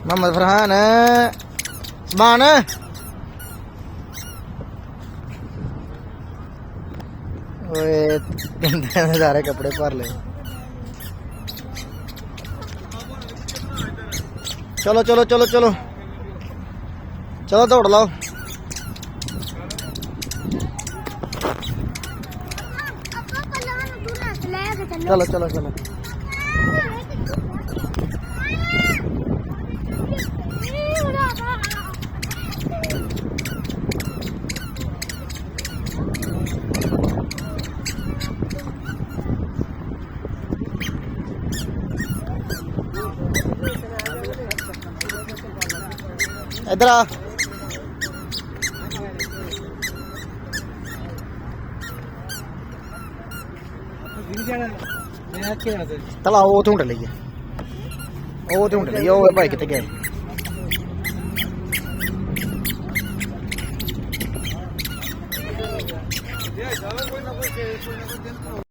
मोहम्मद फरहान समान सारे कपड़े भर ले। चलो चलो चलो चलो चलो दौड़ लाओ। चलो चलो चलो इधर आ। चला वो ढूंढ लीए वो भाई कितने गए।